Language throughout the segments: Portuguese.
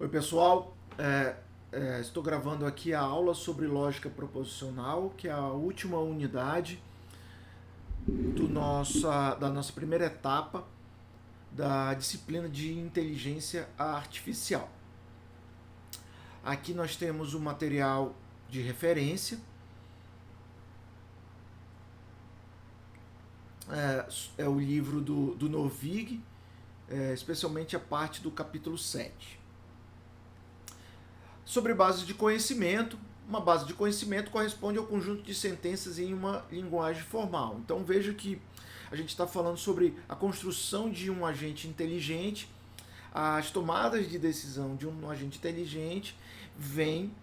Oi, pessoal. Estou gravando aqui a aula sobre lógica proposicional, que é a última unidade da nossa primeira etapa da disciplina de inteligência artificial. Aqui nós temos o material de referência, é o livro do Norvig, especialmente a parte do capítulo 7. Sobre base de conhecimento, uma base de conhecimento corresponde ao conjunto de sentenças em uma linguagem formal. Então veja que a gente está falando sobre a construção de um agente inteligente. As tomadas de decisão de um agente inteligente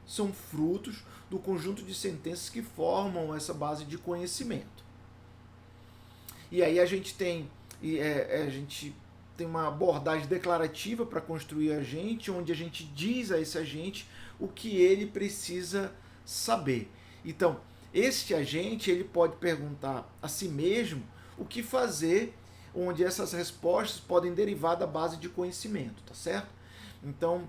são frutos do conjunto de sentenças que formam essa base de conhecimento. E aí a gente tem uma abordagem declarativa para construir agente, onde a gente diz a esse agente o que ele precisa saber. Então, este agente ele pode perguntar a si mesmo o que fazer, onde essas respostas podem derivar da base de conhecimento, tá certo? Então,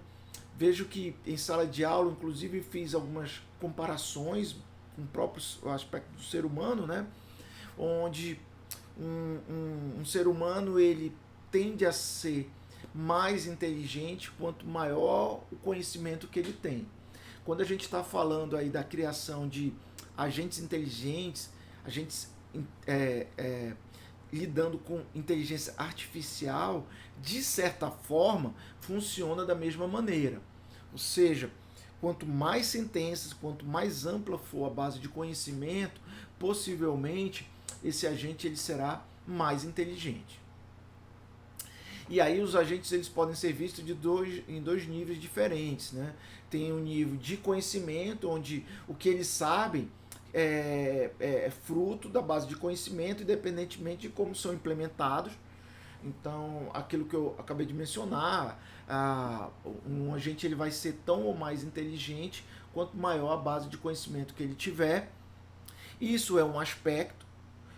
vejo que em sala de aula, inclusive, fiz algumas comparações com o próprio aspecto do ser humano, né? Onde um ser humano ele tende a ser mais inteligente quanto maior o conhecimento que ele tem. Quando a gente está falando aí da criação de agentes inteligentes, agentes lidando com inteligência artificial, de certa forma, funciona da mesma maneira. Ou seja, quanto mais sentenças, quanto mais ampla for a base de conhecimento, possivelmente esse agente ele será mais inteligente. E aí os agentes eles podem ser vistos em dois níveis diferentes, né? Tem um nível de conhecimento, onde o que eles sabem é fruto da base de conhecimento, independentemente de como são implementados. Então, aquilo que eu acabei de mencionar, um agente ele vai ser tão ou mais inteligente quanto maior a base de conhecimento que ele tiver. Isso é um aspecto.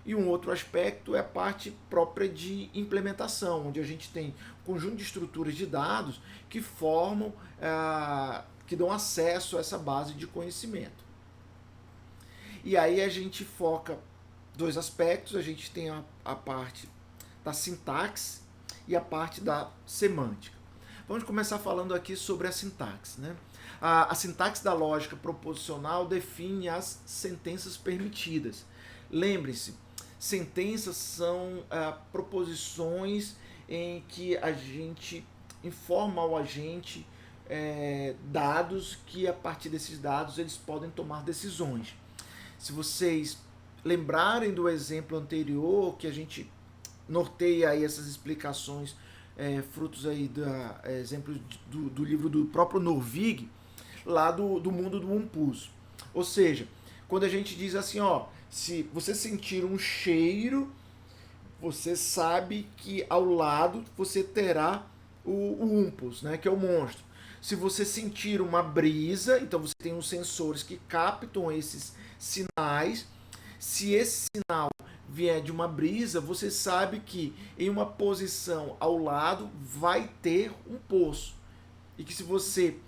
E um outro aspecto é a parte própria de implementação, onde a gente tem um conjunto de estruturas de dados que formam, que dão acesso a essa base de conhecimento. E aí a gente foca dois aspectos, a gente tem a parte da sintaxe e a parte da semântica. Vamos começar falando aqui sobre a sintaxe, né? A sintaxe da lógica proposicional define as sentenças permitidas. Lembre-se, sentenças são proposições em que a gente informa ao agente dados que a partir desses dados eles podem tomar decisões. Se vocês lembrarem do exemplo anterior, que a gente norteia aí essas explicações, frutos aí exemplos do livro do próprio Norvig, lá do mundo do Wumpus. Ou seja, quando a gente diz assim, ó, se você sentir um cheiro, você sabe que ao lado você terá o Wumpus, né, que é o monstro. Se você sentir uma brisa, então você tem uns sensores que captam esses sinais. Se esse sinal vier de uma brisa, você sabe que em uma posição ao lado vai ter um poço. E que se você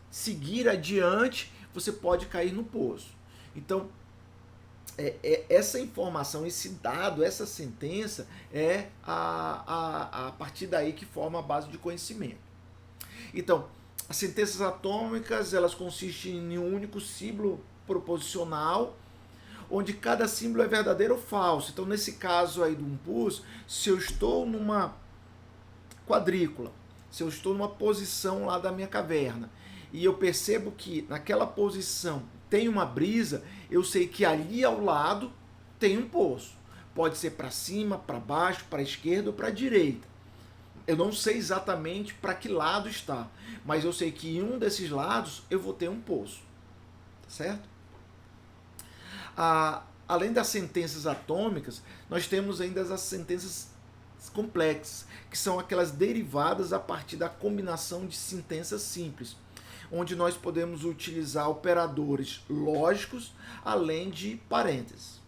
seguir adiante, você pode cair no poço. Então, essa informação, esse dado, essa sentença é a partir daí que forma a base de conhecimento. Então, as sentenças atômicas elas consistem em um único símbolo proposicional, onde cada símbolo é verdadeiro ou falso. Então, nesse caso aí do Wumpus, se eu estou numa quadrícula, se eu estou numa posição lá da minha caverna, e eu percebo que naquela posição tem uma brisa, eu sei que ali ao lado tem um poço. Pode ser para cima, para baixo, para a esquerda ou para a direita. Eu não sei exatamente para que lado está, mas eu sei que em um desses lados eu vou ter um poço. Tá certo? Além das sentenças atômicas, nós temos ainda as sentenças complexas, que são aquelas derivadas a partir da combinação de sentenças simples, onde nós podemos utilizar operadores lógicos, além de parênteses.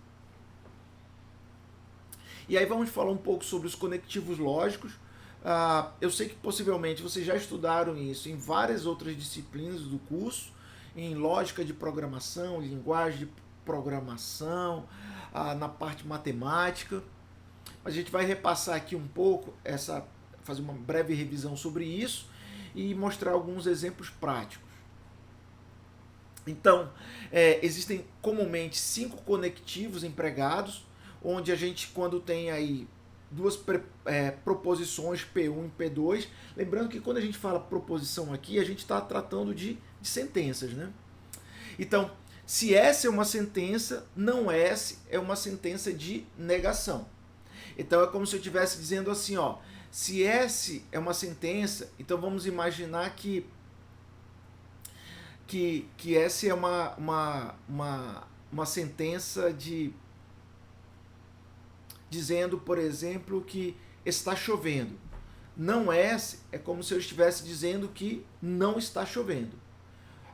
E aí vamos falar um pouco sobre os conectivos lógicos, Eu sei que possivelmente vocês já estudaram isso em várias outras disciplinas do curso, em lógica de programação, linguagem de programação, na parte matemática. Mas a gente vai repassar aqui um pouco, fazer uma breve revisão sobre isso e mostrar alguns exemplos práticos. Então, existem comumente 5 conectivos empregados, onde a gente, quando tem aí duas proposições P1 e P2, lembrando que quando a gente fala proposição aqui, a gente está tratando de sentenças, né? Então, se S é uma sentença, não S é uma sentença de negação. Então é como se eu estivesse dizendo assim, ó, se S é uma sentença, então vamos imaginar que S é uma sentença dizendo, por exemplo, que está chovendo. Não S é como se eu estivesse dizendo que não está chovendo.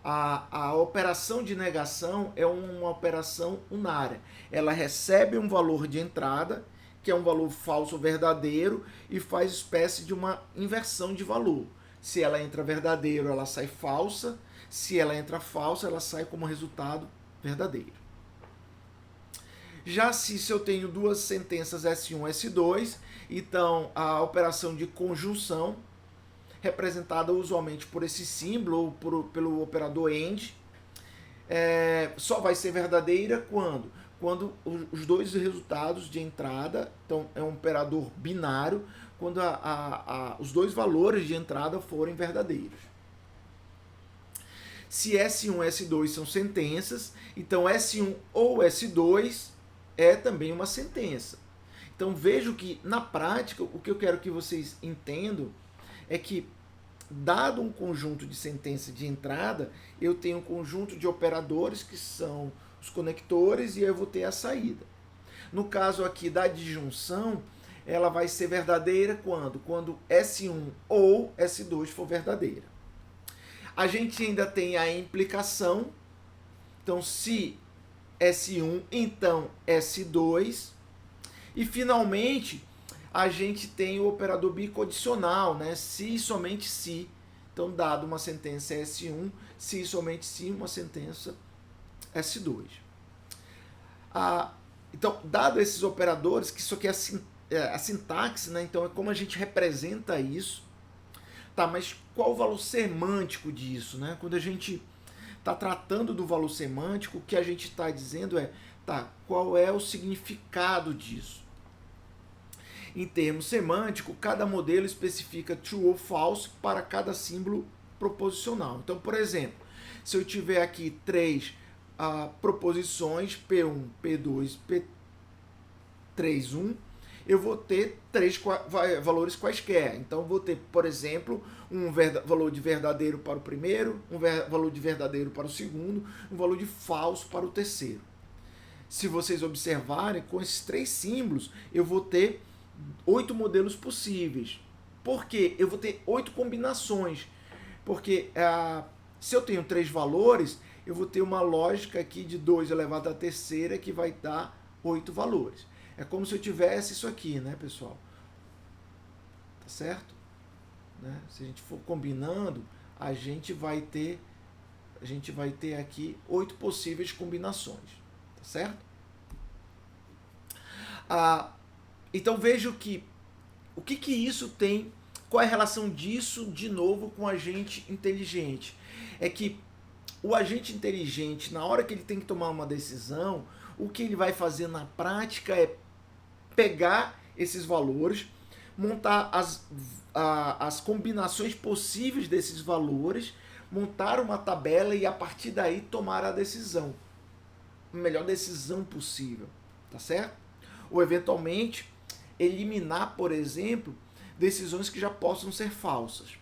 A operação de negação é uma operação unária. Ela recebe um valor de entrada, que é um valor falso ou verdadeiro, e faz espécie de uma inversão de valor. Se ela entra verdadeiro, ela sai falsa. Se ela entra falsa, ela sai como resultado verdadeiro. Já se eu tenho duas sentenças S1 e S2, então a operação de conjunção, representada usualmente por esse símbolo ou pelo operador AND, só vai ser verdadeira quando os dois resultados de entrada, então é um operador binário, quando os dois valores de entrada forem verdadeiros. Se S1 e S2 são sentenças, então S1 ou S2 é também uma sentença. Então vejo que na prática o que eu quero que vocês entendam é que, dado um conjunto de sentenças de entrada, eu tenho um conjunto de operadores que são os conectores e eu vou ter a saída. No caso aqui da disjunção, ela vai ser verdadeira quando S1 ou S2 for verdadeira. A gente ainda tem a implicação, então se S1, então S2, e finalmente a gente tem o operador bicondicional, né? Se e somente se. Então, dado uma sentença S1, se e somente se, uma sentença S2. Então, dado esses operadores, que isso aqui é a sintaxe, né? Então é como a gente representa isso. Tá, mas qual o valor semântico disso, né? Quando a gente está tratando do valor semântico, o que a gente está dizendo qual é o significado disso? Em termos semânticos, cada modelo especifica true ou false para cada símbolo proposicional. Então, por exemplo, se eu tiver aqui 3 proposições, P1, P2, P3, 1, eu vou ter 3 valores quaisquer. Então, vou ter, por exemplo, um valor de verdadeiro para o primeiro, um valor de verdadeiro para o segundo, um valor de falso para o terceiro. Se vocês observarem, com esses 3 símbolos, eu vou ter 8 modelos possíveis. Por quê? Eu vou ter 8 combinações. Porque se eu tenho 3 valores, eu vou ter uma lógica aqui de 2 elevado à terceira que vai dar 8 valores. É como se eu tivesse isso aqui, né, pessoal? Tá certo? Né? Se a gente for combinando, a gente vai ter aqui 8 possíveis combinações. Tá certo? Então vejo que o que isso tem, qual é a relação disso de novo com o agente inteligente? É que o agente inteligente, na hora que ele tem que tomar uma decisão, o que ele vai fazer na prática é pegar esses valores, montar as combinações possíveis desses valores, montar uma tabela e a partir daí tomar a decisão. A melhor decisão possível, tá certo? Ou eventualmente eliminar, por exemplo, decisões que já possam ser falsas.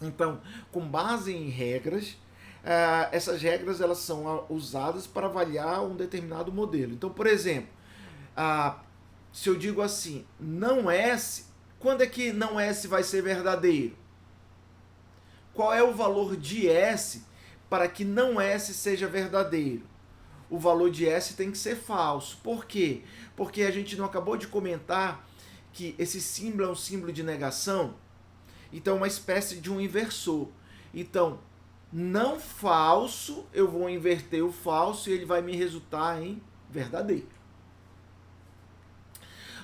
Então, com base em regras, essas regras elas são usadas para avaliar um determinado modelo. Então, por exemplo, se eu digo assim, não S, quando é que não S vai ser verdadeiro? Qual é o valor de S para que não S seja verdadeiro? O valor de S tem que ser falso. Por quê? Porque a gente não acabou de comentar que esse símbolo é um símbolo de negação, então é uma espécie de um inversor. Então, não falso, eu vou inverter o falso e ele vai me resultar em verdadeiro.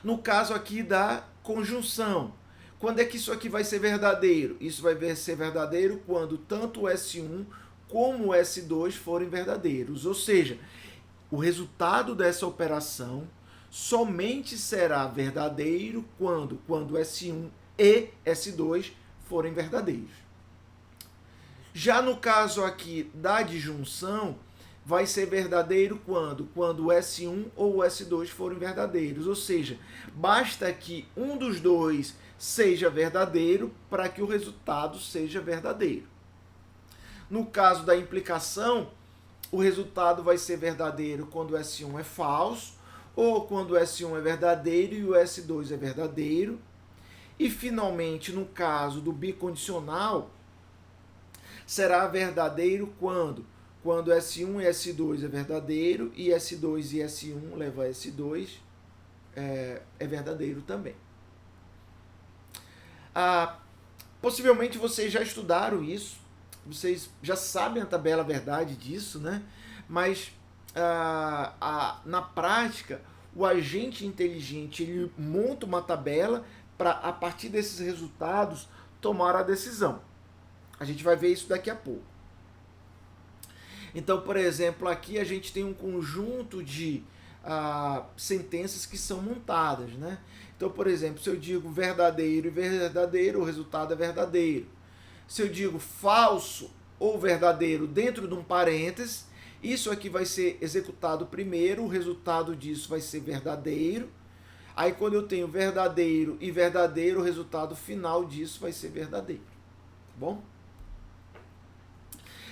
No caso aqui da conjunção, quando é que isso aqui vai ser verdadeiro? Isso vai ser verdadeiro quando tanto o S1 como o S2 forem verdadeiros. Ou seja, o resultado dessa operação somente será verdadeiro quando S1 e S2 forem verdadeiros. Já no caso aqui da disjunção, vai ser verdadeiro quando o S1 ou o S2 forem verdadeiros. Ou seja, basta que um dos dois seja verdadeiro para que o resultado seja verdadeiro. No caso da implicação, o resultado vai ser verdadeiro quando o S1 é falso, ou quando o S1 é verdadeiro e o S2 é verdadeiro. E, finalmente, no caso do bicondicional, será verdadeiro quando S1 e S2 é verdadeiro e S2 e S1 leva a S2 é verdadeiro também. Possivelmente vocês já estudaram isso, vocês já sabem a tabela verdade disso, né? Mas na prática, o agente inteligente ele monta uma tabela para, a partir desses resultados, tomar a decisão. A gente vai ver isso daqui a pouco. Então, por exemplo, aqui a gente tem um conjunto de sentenças que são montadas, né? Então, por exemplo, se eu digo verdadeiro e verdadeiro, o resultado é verdadeiro. Se eu digo falso ou verdadeiro dentro de um parênteses, isso aqui vai ser executado primeiro, o resultado disso vai ser verdadeiro. Aí, quando eu tenho verdadeiro e verdadeiro, o resultado final disso vai ser verdadeiro. Tá bom?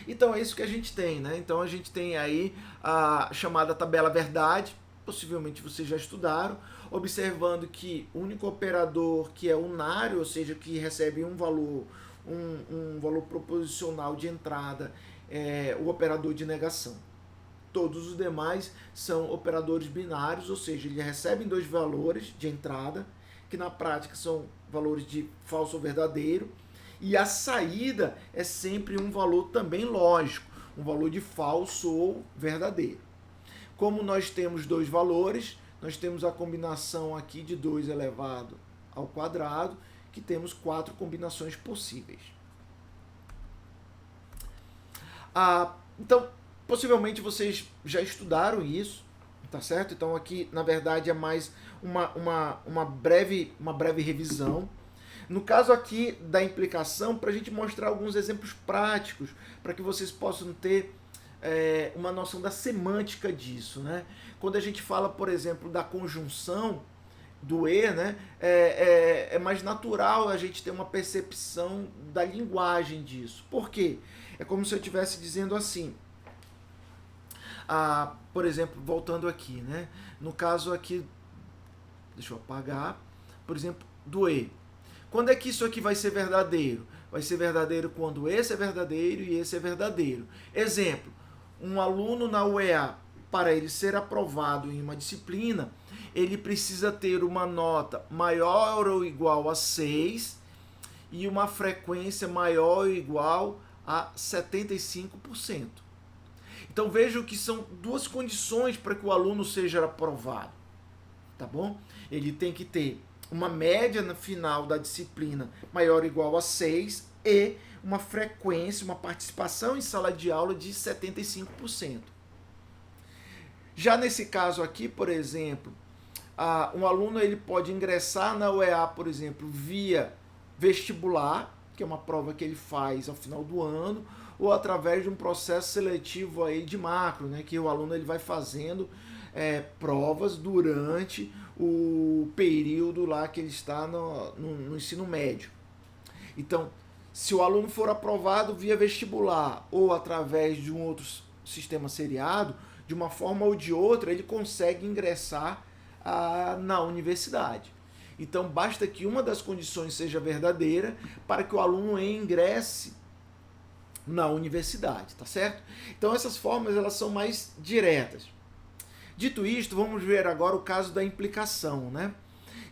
Então, é isso que a gente tem, né? Então, a gente tem aí a chamada tabela verdade, possivelmente vocês já estudaram, observando que o único operador que é unário, ou seja, que recebe um valor proposicional de entrada, é o operador de negação. Todos os demais são operadores binários, ou seja, eles recebem dois valores de entrada, que na prática são valores de falso ou verdadeiro, e a saída é sempre um valor também lógico, um valor de falso ou verdadeiro. Como nós temos dois valores, nós temos a combinação aqui de 2 elevado ao quadrado, que temos 4 combinações possíveis. Então, possivelmente vocês já estudaram isso, tá certo? Então aqui, na verdade, é mais uma breve revisão. No caso aqui da implicação, para a gente mostrar alguns exemplos práticos, para que vocês possam ter uma noção da semântica disso, né? Quando a gente fala, por exemplo, da conjunção do E, né, é mais natural a gente ter uma percepção da linguagem disso. Por quê? É como se eu estivesse dizendo assim, por exemplo, voltando aqui, né? No caso aqui, deixa eu apagar, por exemplo, do E. Quando é que isso aqui vai ser verdadeiro? Vai ser verdadeiro quando esse é verdadeiro e esse é verdadeiro. Exemplo, um aluno na UEA, para ele ser aprovado em uma disciplina, ele precisa ter uma nota maior ou igual a 6 e uma frequência maior ou igual a 75%. Então vejam que são duas condições para que o aluno seja aprovado, tá bom? Ele tem que ter uma média no final da disciplina maior ou igual a 6 e uma frequência, uma participação em sala de aula de 75%. Já nesse caso aqui, por exemplo, um aluno ele pode ingressar na UEA, por exemplo, via vestibular, que é uma prova que ele faz ao final do ano, ou através de um processo seletivo aí de macro, né, que o aluno ele vai fazendo provas durante o período lá que ele está no ensino médio. Então, se o aluno for aprovado via vestibular ou através de um outro sistema seriado, de uma forma ou de outra, ele consegue ingressar na universidade. Então, basta que uma das condições seja verdadeira para que o aluno ingresse na universidade, tá certo? Então, essas formas elas são mais diretas. Dito isto, vamos ver agora o caso da implicação, né?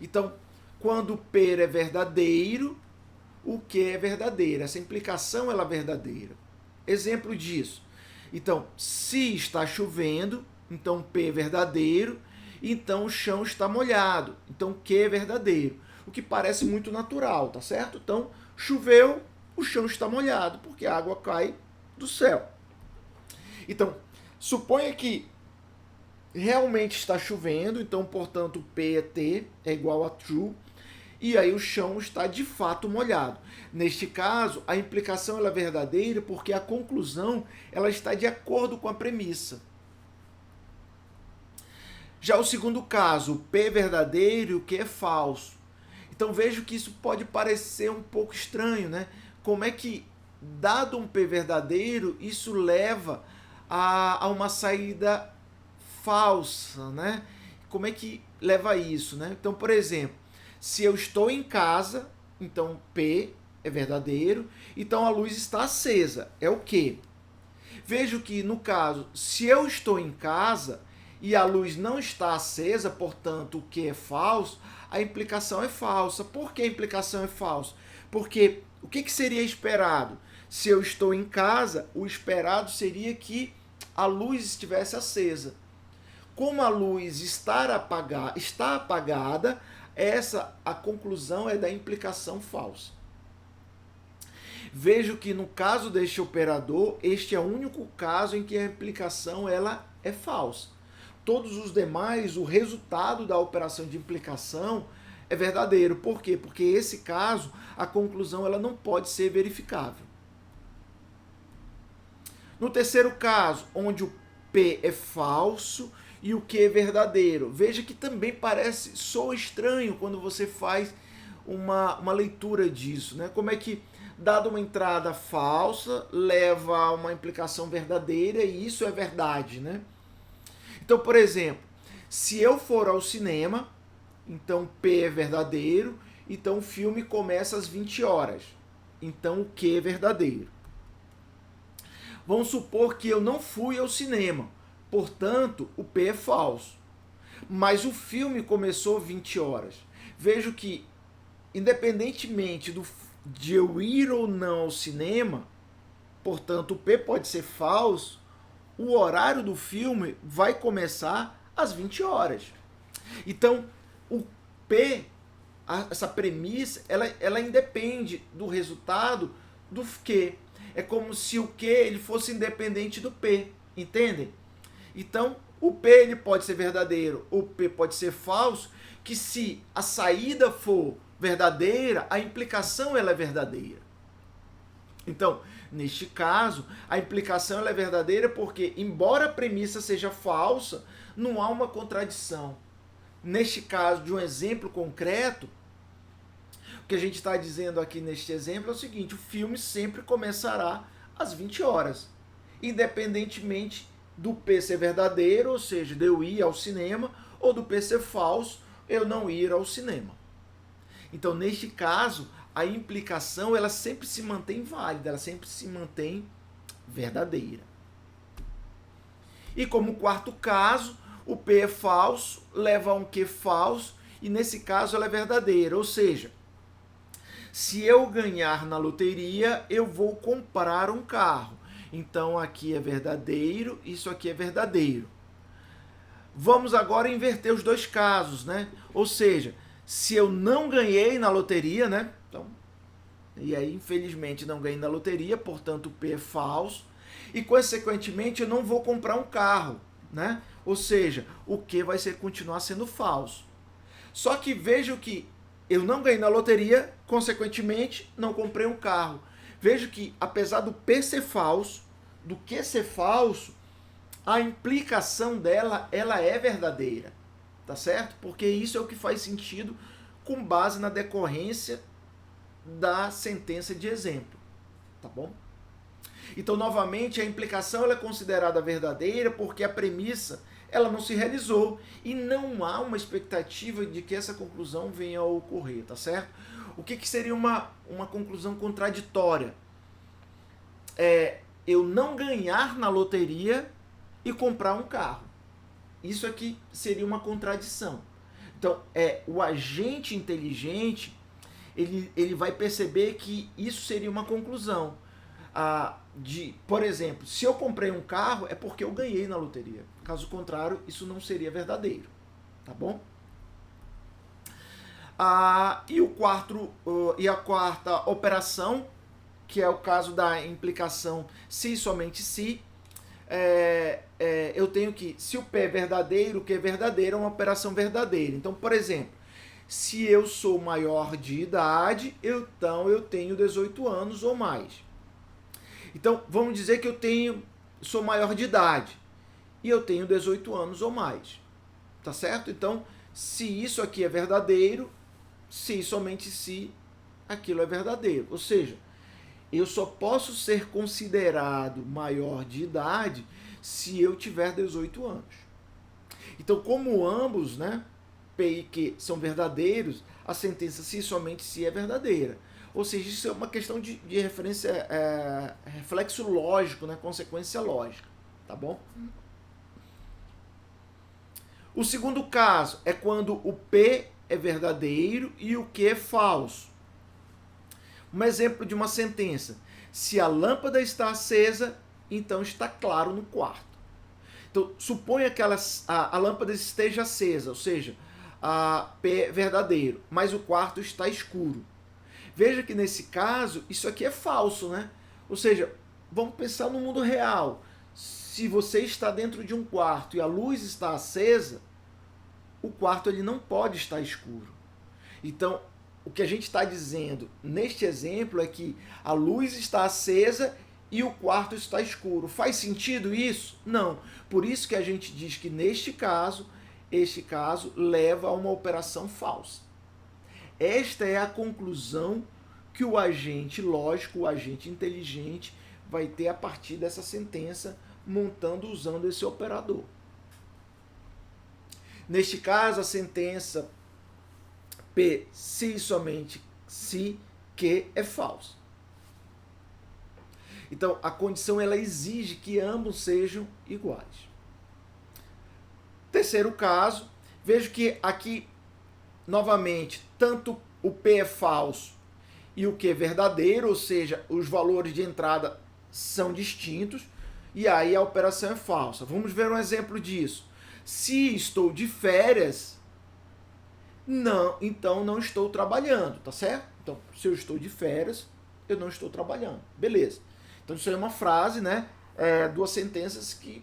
Então, Quando o P é verdadeiro, o Q é verdadeiro. Essa implicação ela é verdadeira. Exemplo disso. Então, se está chovendo, então P é verdadeiro, então o chão está molhado. Então Q é verdadeiro. O que parece muito natural, tá certo? Então, choveu, o chão está molhado, porque a água cai do céu. Então, suponha que realmente está chovendo, então, portanto, P é T, é igual a true, e aí o chão está de fato molhado. Neste caso, a implicação ela é verdadeira porque a conclusão ela está de acordo com a premissa. Já o segundo caso, o P é verdadeiro e o Q é falso. Então vejo que isso pode parecer um pouco estranho, né? Como é que, dado um P verdadeiro, isso leva a uma saída falsa, né? Como é que leva a isso, né? Então, por exemplo, se eu estou em casa, então P é verdadeiro, então a luz está acesa, é o quê? Vejo que, no caso, se eu estou em casa e a luz não está acesa, portanto, o que é falso, a implicação é falsa. Por que a implicação é falsa? Porque o que seria esperado? Se eu estou em casa, o esperado seria que a luz estivesse acesa. Como a luz está apagada, a conclusão é da implicação falsa. Vejo que no caso deste operador, este é o único caso em que a implicação ela é falsa. Todos os demais, o resultado da operação de implicação é verdadeiro. Por quê? Porque esse caso, a conclusão ela não pode ser verificável. No terceiro caso, onde o P é falso e o Q é verdadeiro, veja que também soa estranho quando você faz uma leitura disso, né? Como é que, dado uma entrada falsa, leva a uma implicação verdadeira e isso é verdade, né? Então, por exemplo, se eu for ao cinema, então P é verdadeiro, então o filme começa às 20 horas. Então o Q é verdadeiro. Vamos supor que eu não fui ao cinema, portanto o P é falso. Mas o filme começou às 20 horas. Vejo que, independentemente de eu ir ou não ao cinema, portanto o P pode ser falso, o horário do filme vai começar às 20 horas. Então, o P, essa premissa, ela independe do resultado do Q. É como se o Q ele fosse independente do P, entendem? Então, o P ele pode ser verdadeiro, o P pode ser falso, que se a saída for verdadeira, a implicação ela é verdadeira. Então, neste caso, a implicação ela é verdadeira porque, embora a premissa seja falsa, não há uma contradição. Neste caso, de um exemplo concreto, o que a gente está dizendo aqui neste exemplo é o seguinte: o filme sempre começará às 20 horas, independentemente do P ser verdadeiro, ou seja, de eu ir ao cinema, ou do P ser falso, eu não ir ao cinema. Então, neste caso, a implicação ela sempre se mantém válida, ela sempre se mantém verdadeira. E como quarto caso, o P é falso, leva a um Q falso, e nesse caso ela é verdadeira. Ou seja, se eu ganhar na loteria, eu vou comprar um carro. Então aqui é verdadeiro, isso aqui é verdadeiro. Vamos agora inverter os dois casos, né? Ou seja, se eu não ganhei na loteria, né? Então, e aí, infelizmente, não ganhei na loteria, portanto, o P é falso. E, consequentemente, eu não vou comprar um carro, né? Ou seja, o Q vai continuar sendo falso. Só que vejo que eu não ganhei na loteria, consequentemente, não comprei um carro. Vejo que, apesar do P ser falso, do Q ser falso, a implicação dela, ela é verdadeira, tá certo? Porque isso é o que faz sentido com base na decorrência da sentença de exemplo, tá bom? Então, novamente, a implicação ela é considerada verdadeira porque a premissa ela não se realizou e não há uma expectativa de que essa conclusão venha a ocorrer, tá certo? O que seria uma conclusão contraditória? Eu não ganhar na loteria e comprar um carro. Isso aqui seria uma contradição. Então, o agente inteligente, ele vai perceber que isso seria uma conclusão. Por exemplo, se eu comprei um carro, é porque eu ganhei na loteria. Caso contrário, isso não seria verdadeiro. Tá bom? E a quarta operação, que é o caso da implicação se e somente se, eu tenho que, se o P é verdadeiro, o que é verdadeiro é uma operação verdadeira. Então, por exemplo, se eu sou maior de idade, então eu tenho 18 anos ou mais. Então, vamos dizer que sou maior de idade e eu tenho 18 anos ou mais. Tá certo? Então, se isso aqui é verdadeiro, se e somente se aquilo é verdadeiro. Ou seja, eu só posso ser considerado maior de idade se eu tiver 18 anos. Então, como ambos, né, P e Q são verdadeiros, a sentença se e somente se é verdadeira. Ou seja, isso é uma questão de referência, reflexo lógico, né, consequência lógica. Tá bom? O segundo caso é quando o P é verdadeiro e o Q é falso. Um exemplo de uma sentença. Se a lâmpada está acesa, então está claro no quarto. Então, suponha que a lâmpada esteja acesa, ou seja, a P é verdadeiro, mas o quarto está escuro. Veja que nesse caso, isso aqui é falso, né? Ou seja, vamos pensar no mundo real. Se você está dentro de um quarto e a luz está acesa, o quarto ele não pode estar escuro. Então, o que a gente está dizendo neste exemplo é que a luz está acesa e o quarto está escuro. Faz sentido isso? Não. Por isso que a gente diz que neste caso, este caso leva a uma operação falsa. Esta é a conclusão que o agente lógico, o agente inteligente, vai ter a partir dessa sentença, usando esse operador. Neste caso, a sentença P, se e somente se, Q é falso. Então, a condição ela exige que ambos sejam iguais. Terceiro caso, vejo que aqui, novamente, tanto o P é falso e o Q é verdadeiro, ou seja, os valores de entrada são distintos, e aí a operação é falsa. Vamos ver um exemplo disso. Se estou de férias, então não estou trabalhando, tá certo? Então, se eu estou de férias, eu não estou trabalhando. Beleza. Então, isso é uma frase, né? Duas sentenças que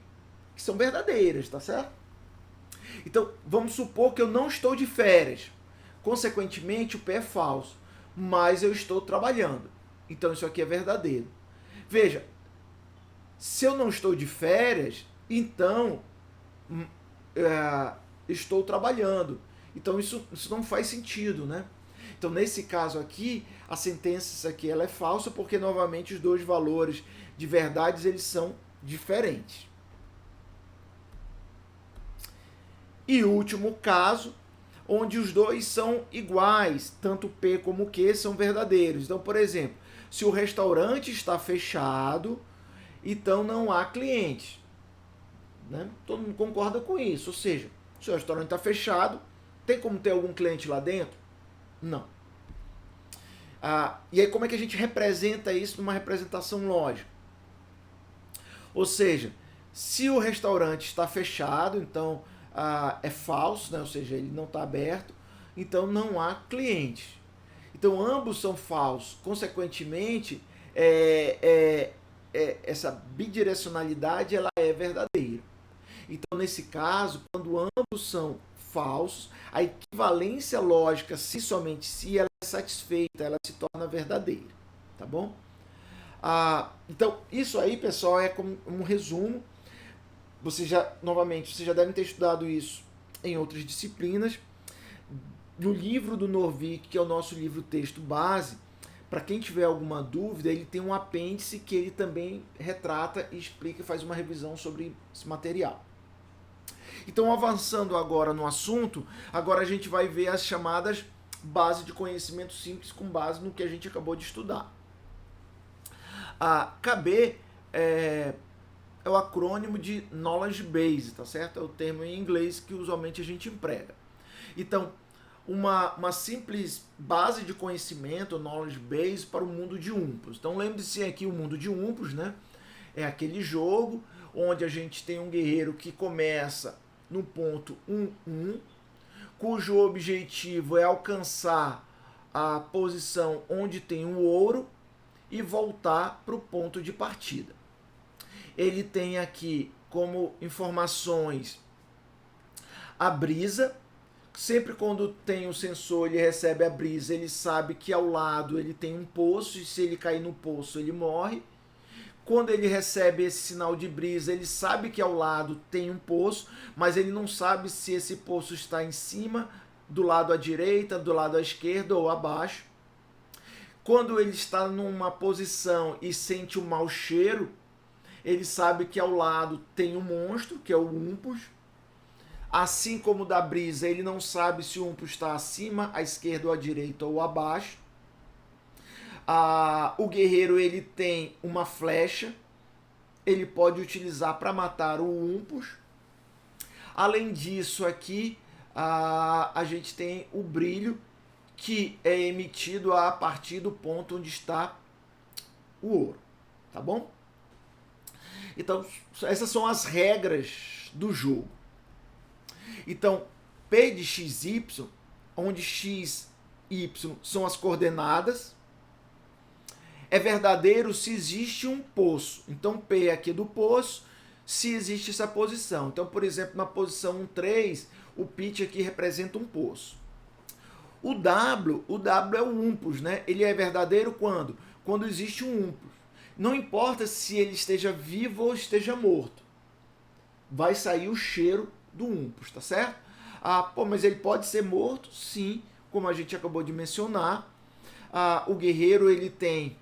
são verdadeiras, tá certo? Então, vamos supor que eu não estou de férias. Consequentemente, o P é falso. Mas eu estou trabalhando. Então, isso aqui é verdadeiro. Veja, se eu não estou de férias, então estou trabalhando. Então, isso não faz sentido, né? Então, nesse caso aqui, a sentença aqui ela é falsa porque, novamente, os dois valores de verdades eles são diferentes. E o último caso, onde os dois são iguais, tanto P como Q são verdadeiros. Então, por exemplo, se o restaurante está fechado, então não há clientes. Né? Todo mundo concorda com isso. Ou seja, se o restaurante está fechado, tem como ter algum cliente lá dentro? Não. E aí como é que a gente representa isso numa representação lógica? Ou seja, se o restaurante está fechado, então é falso, né? Ou seja, ele não está aberto, então não há clientes. Então ambos são falsos. Consequentemente, essa bidirecionalidade ela é verdadeira. Então, nesse caso, quando ambos são falsos, a equivalência lógica, se somente se, ela é satisfeita, ela se torna verdadeira. Tá bom? Então, isso aí, pessoal, é como um resumo. Vocês já devem ter estudado isso em outras disciplinas. No livro do Norvig, que é o nosso livro-texto base, para quem tiver alguma dúvida, ele tem um apêndice que ele também retrata e explica e faz uma revisão sobre esse material. Então, avançando agora no assunto, agora a gente vai ver as chamadas bases de conhecimento simples com base no que a gente acabou de estudar. A KB é o acrônimo de Knowledge Base, tá certo? É o termo em inglês que usualmente a gente emprega. Então, uma simples base de conhecimento, knowledge base, para o mundo de Umpos. Então, lembre-se aqui o mundo de Umpos, né? É aquele jogo onde a gente tem um guerreiro que começa no ponto 1-1, cujo objetivo é alcançar a posição onde tem o ouro e voltar para o ponto de partida. Ele tem aqui como informações a brisa. Sempre quando tem o sensor, ele recebe a brisa, ele sabe que ao lado ele tem um poço e se ele cair no poço ele morre. Quando ele recebe esse sinal de brisa, ele sabe que ao lado tem um poço, mas ele não sabe se esse poço está em cima, do lado à direita, do lado à esquerda ou abaixo. Quando ele está numa posição e sente um mau cheiro, ele sabe que ao lado tem um monstro, que é o Umpos. Assim como da brisa, ele não sabe se o Umpos está acima, à esquerda ou à direita ou abaixo. O guerreiro ele tem uma flecha, ele pode utilizar para matar o Umpos. Além disso aqui, a gente tem o brilho, que é emitido a partir do ponto onde está o ouro, tá bom? Então, essas são as regras do jogo. Então, P de XY, onde X e Y são as coordenadas, é verdadeiro se existe um poço. Então, P aqui do poço, se existe essa posição. Então, por exemplo, na posição 1,3, o pitch aqui representa um poço. O W é o Umpos, né? Ele é verdadeiro quando? Quando existe um Umpos. Não importa se ele esteja vivo ou esteja morto. Vai sair o cheiro do Umpos, tá certo? Mas ele pode ser morto? Sim, como a gente acabou de mencionar. O guerreiro ele tem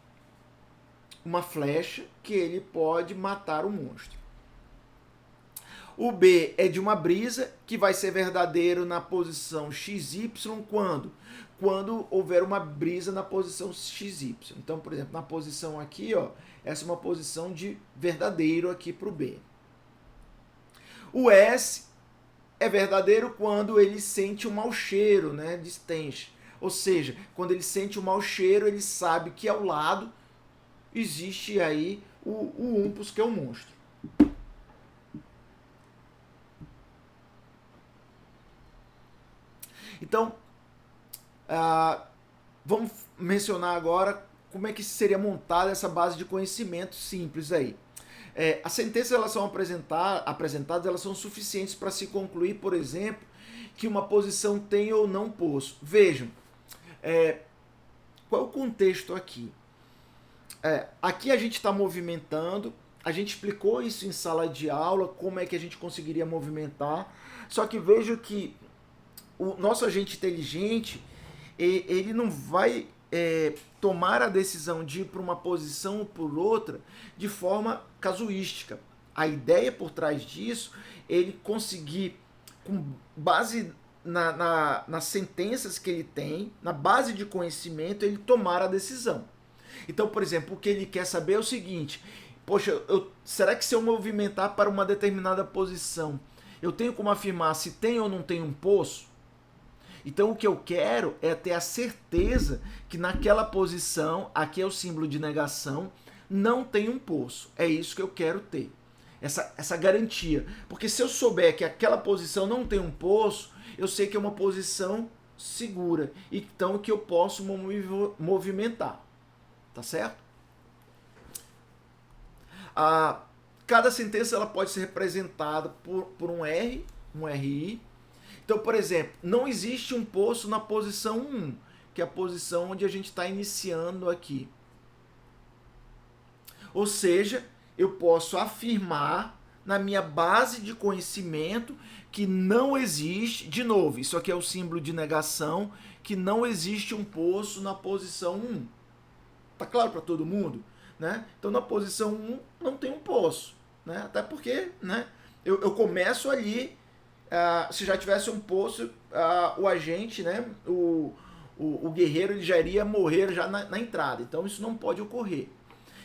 uma flecha que ele pode matar o monstro. O B é de uma brisa, que vai ser verdadeiro na posição XY quando? Quando houver uma brisa na posição XY. Então, por exemplo, na posição aqui, ó, essa é uma posição de verdadeiro aqui para o B. O S é verdadeiro quando ele sente um mau cheiro, né, de stench. Ou seja, quando ele sente um mau cheiro, ele sabe que ao lado existe aí o Umpos, que é o monstro. Então, vamos mencionar agora como é que seria montada essa base de conhecimento simples aí. As sentenças elas são apresentadas, elas são suficientes para se concluir, por exemplo, que uma posição tem ou não poço. Vejam, qual é o contexto aqui? Aqui a gente está movimentando, a gente explicou isso em sala de aula, como é que a gente conseguiria movimentar, só que vejo que o nosso agente inteligente, ele não vai tomar a decisão de ir para uma posição ou por outra de forma casuística. A ideia por trás disso, ele conseguir, com base nas sentenças que ele tem, na base de conhecimento, ele tomar a decisão. Então, por exemplo, o que ele quer saber é o seguinte: poxa, será que se eu movimentar para uma determinada posição, eu tenho como afirmar se tem ou não tem um poço? Então, o que eu quero é ter a certeza que naquela posição, aqui é o símbolo de negação, não tem um poço. É isso que eu quero ter, essa garantia. Porque se eu souber que aquela posição não tem um poço, eu sei que é uma posição segura, então que eu posso movimentar. Tá certo? Cada sentença ela pode ser representada por um R, um RI. Então, por exemplo, não existe um poço na posição 1, que é a posição onde a gente está iniciando aqui. Ou seja, eu posso afirmar na minha base de conhecimento que não existe, de novo, isso aqui é o símbolo de negação, que não existe um poço na posição 1. Tá claro para todo mundo? Né? Então, na posição 1 não tem um poço. Né? Até porque, né, eu começo ali. Se já tivesse um poço, o agente, né, o guerreiro, ele já iria morrer já na entrada. Então, isso não pode ocorrer.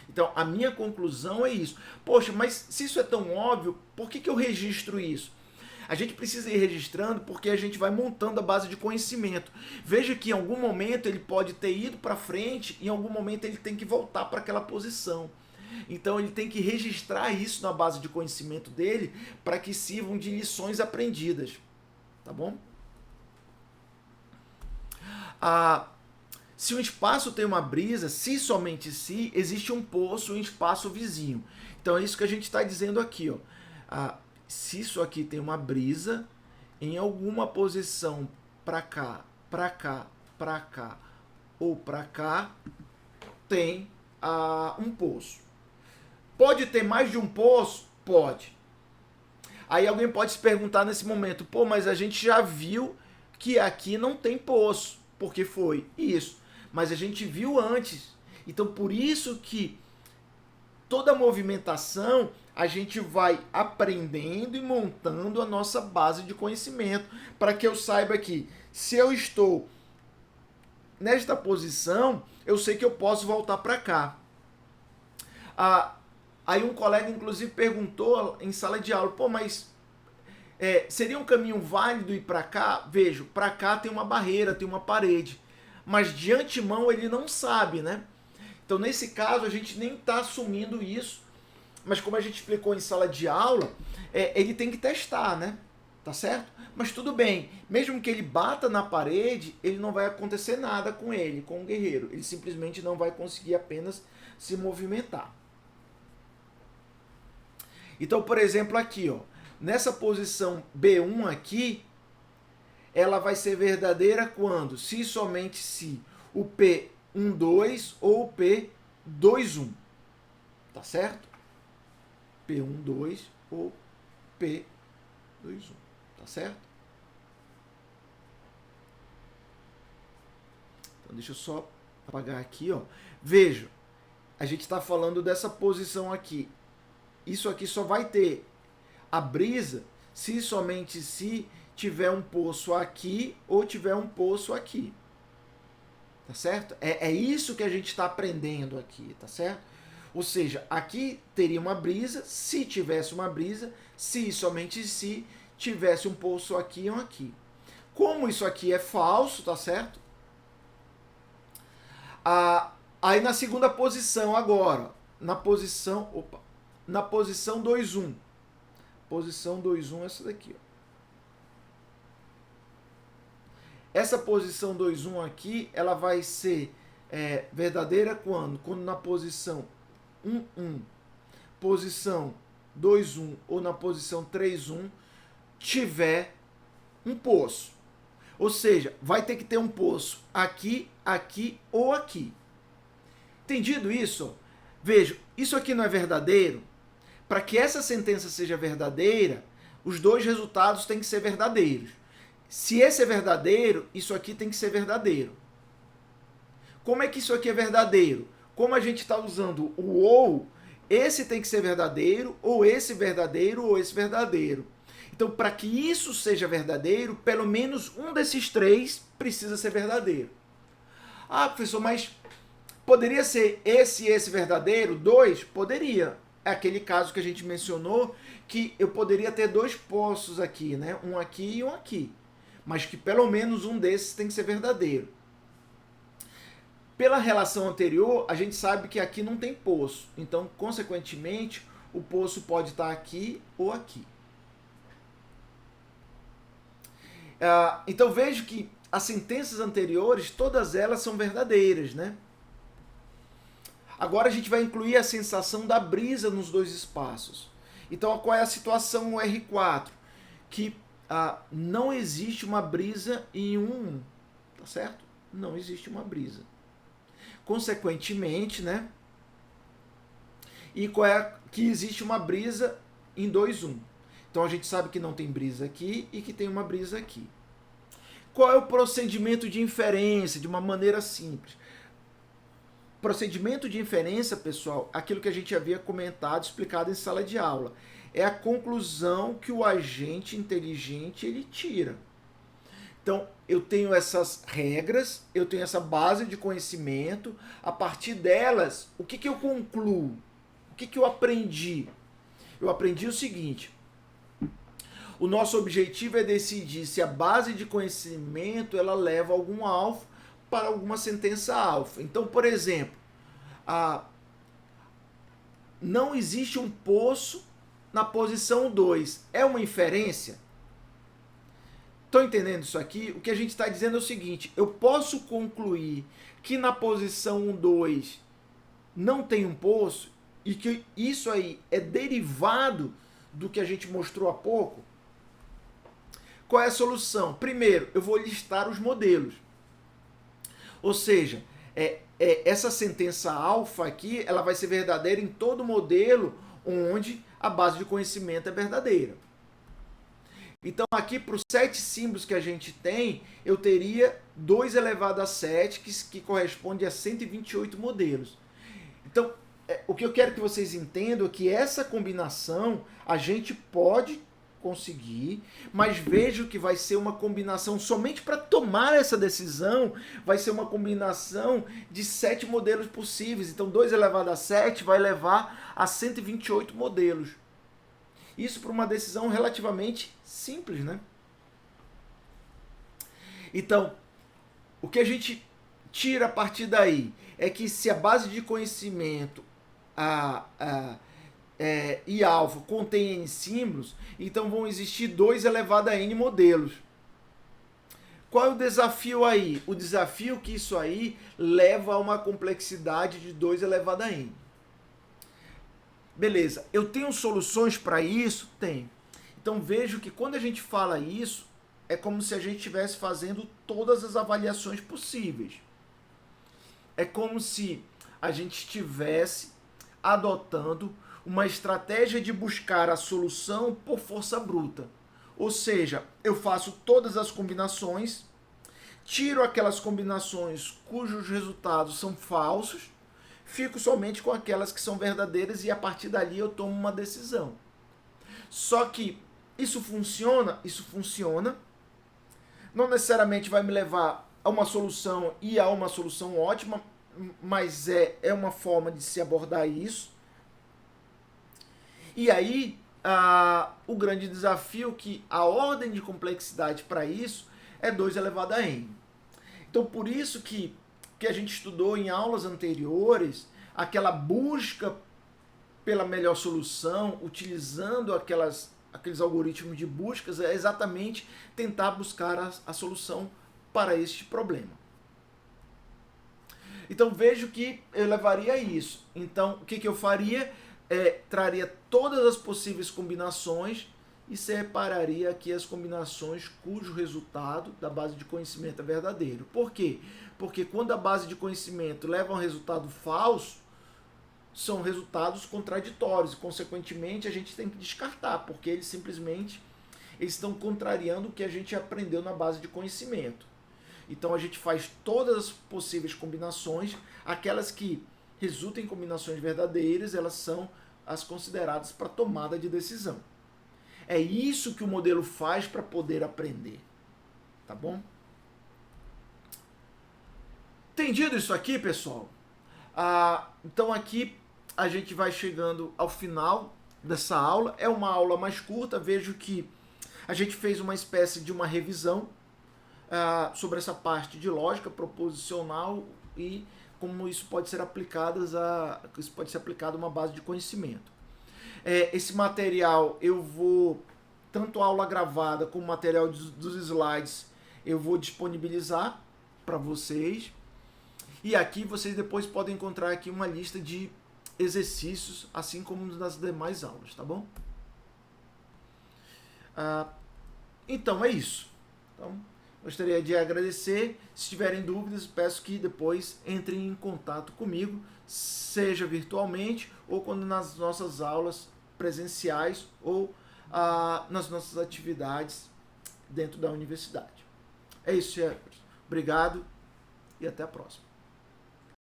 Então, a minha conclusão é isso. Poxa, mas se isso é tão óbvio, por que eu registro isso? A gente precisa ir registrando porque a gente vai montando a base de conhecimento. Veja que em algum momento ele pode ter ido para frente, em algum momento ele tem que voltar para aquela posição. Então ele tem que registrar isso na base de conhecimento dele para que sirvam de lições aprendidas. Tá bom? Se um espaço tem uma brisa, se somente se, existe um poço, um espaço vizinho. Então é isso que a gente está dizendo aqui. Ó. Se isso aqui tem uma brisa, em alguma posição para cá, para cá, para cá ou para cá, tem um poço. Pode ter mais de um poço? Pode. Aí alguém pode se perguntar nesse momento, pô, mas a gente já viu que aqui não tem poço. Porque foi isso. Mas a gente viu antes. Então, por isso que toda movimentação a gente vai aprendendo e montando a nossa base de conhecimento para que eu saiba que se eu estou nesta posição, eu sei que eu posso voltar para cá. Aí um colega, inclusive, perguntou em sala de aula, pô, mas seria um caminho válido ir para cá? Vejo, para cá tem uma barreira, tem uma parede. Mas de antemão ele não sabe, né? Então, nesse caso, a gente nem está assumindo isso, mas como a gente explicou em sala de aula, ele tem que testar, né? Tá certo? Mas tudo bem, mesmo que ele bata na parede, ele não vai acontecer nada com ele, com o guerreiro. Ele simplesmente não vai conseguir apenas se movimentar. Então, por exemplo, aqui, ó, nessa posição B1 aqui, ela vai ser verdadeira quando? Se e somente se o P12 ou o P21. Tá certo? P12 ou P21. Tá certo? Então deixa eu só apagar aqui, ó. Veja, a gente está falando dessa posição aqui. Isso aqui só vai ter a brisa se e somente se tiver um poço aqui ou tiver um poço aqui. Tá certo? É isso que a gente está aprendendo aqui, tá certo? Ou seja, aqui teria uma brisa, se tivesse uma brisa, se e somente se tivesse um poço aqui ou aqui. Como isso aqui é falso, tá certo? Aí na segunda posição agora, na posição 2-1. Posição 2-1 é essa daqui, ó. Essa posição 2-1 aqui, ela vai ser verdadeira quando? Quando na posição 1-1, posição 2-1 ou na posição 3-1 tiver um poço. Ou seja, vai ter que ter um poço aqui, aqui ou aqui. Entendido isso? Veja, isso aqui não é verdadeiro. Para que essa sentença seja verdadeira, os dois resultados têm que ser verdadeiros. Se esse é verdadeiro, isso aqui tem que ser verdadeiro. Como é que isso aqui é verdadeiro? Como a gente está usando o ou, esse tem que ser verdadeiro, ou esse verdadeiro, ou esse verdadeiro. Então, para que isso seja verdadeiro, pelo menos um desses três precisa ser verdadeiro. Ah, professor, mas poderia ser esse e esse verdadeiro? 2? Poderia. É aquele caso que a gente mencionou, que eu poderia ter dois poços aqui, né? Um aqui e um aqui. Mas que pelo menos um desses tem que ser verdadeiro. Pela relação anterior, a gente sabe que aqui não tem poço. Então, consequentemente, o poço pode estar aqui ou aqui. Então, vejo que as sentenças anteriores, todas elas são verdadeiras, né? Agora a gente vai incluir a sensação da brisa nos dois espaços. Então, qual é a situação no R4? Que não existe uma brisa em 1-1, tá certo? Não existe uma brisa. Consequentemente, né? E qual é que existe uma brisa em 2-1. Então a gente sabe que não tem brisa aqui e que tem uma brisa aqui. Qual é o procedimento de inferência? De uma maneira simples. Procedimento de inferência, pessoal, aquilo que a gente havia comentado, explicado em sala de aula. É a conclusão que o agente inteligente ele tira. Então, eu tenho essas regras, eu tenho essa base de conhecimento, a partir delas, o que eu concluo? O que eu aprendi? Eu aprendi o seguinte: O nosso objetivo é decidir se a base de conhecimento ela leva algum alfa para alguma sentença alfa. Então, por exemplo, não existe um poço na posição 2. É uma inferência? Estão entendendo isso aqui? O que a gente está dizendo é o seguinte: eu posso concluir que na posição 2 não tem um poço e que isso aí é derivado do que a gente mostrou há pouco? Qual é a solução? Primeiro, eu vou listar os modelos. Ou seja, essa sentença alfa aqui, ela vai ser verdadeira em todo modelo onde a base de conhecimento é verdadeira. Então, aqui para os 7 símbolos que a gente tem, eu teria 2 elevado a 7, que corresponde a 128 modelos. Então, o que eu quero que vocês entendam é que essa combinação a gente pode conseguir, mas vejo que vai ser uma combinação somente para tomar essa decisão, vai ser uma combinação de 7 modelos possíveis. Então, 2 elevado a 7 vai levar a 128 modelos. Isso para uma decisão relativamente simples, né? Então, o que a gente tira a partir daí é que se a base de conhecimento e alfa contém N símbolos, então vão existir 2 elevado a N modelos. Qual é o desafio aí? O desafio é que isso aí leva a uma complexidade de 2 elevado a N. Beleza, eu tenho soluções para isso? Tenho. Então vejo que quando a gente fala isso, é como se a gente estivesse fazendo todas as avaliações possíveis. É como se a gente estivesse adotando uma estratégia de buscar a solução por força bruta. Ou seja, eu faço todas as combinações, tiro aquelas combinações cujos resultados são falsos, fico somente com aquelas que são verdadeiras e a partir dali eu tomo uma decisão. Só que isso funciona? Isso funciona. Não necessariamente vai me levar a uma solução e a uma solução ótima, mas é uma forma de se abordar isso. E aí, o grande desafio que a ordem de complexidade para isso é 2 elevado a N. Então, por isso que a gente estudou em aulas anteriores, aquela busca pela melhor solução, utilizando aqueles algoritmos de buscas, é exatamente tentar buscar a solução para este problema. Então vejo que eu levaria a isso. Então o que eu faria? Traria todas as possíveis combinações e separaria aqui as combinações cujo resultado da base de conhecimento é verdadeiro. Por quê? Porque quando a base de conhecimento leva a um resultado falso, são resultados contraditórios. Consequentemente, a gente tem que descartar, porque eles simplesmente estão contrariando o que a gente aprendeu na base de conhecimento. Então a gente faz todas as possíveis combinações, aquelas que resultam em combinações verdadeiras, elas são as consideradas para tomada de decisão. É isso que o modelo faz para poder aprender. Tá bom? Entendido isso aqui, pessoal? Então aqui a gente vai chegando ao final dessa aula. É uma aula mais curta, vejo que a gente fez uma espécie de uma revisão sobre essa parte de lógica proposicional e como isso pode ser aplicado a uma base de conhecimento. Esse material eu vou, tanto a aula gravada como o material dos slides, eu vou disponibilizar para vocês. E aqui vocês depois podem encontrar aqui uma lista de exercícios, assim como nas demais aulas, tá bom? Então é isso. Então, gostaria de agradecer. Se tiverem dúvidas, peço que depois entrem em contato comigo, seja virtualmente ou quando nas nossas aulas presenciais ou nas nossas atividades dentro da universidade. É isso, Jefferson. Obrigado e até a próxima.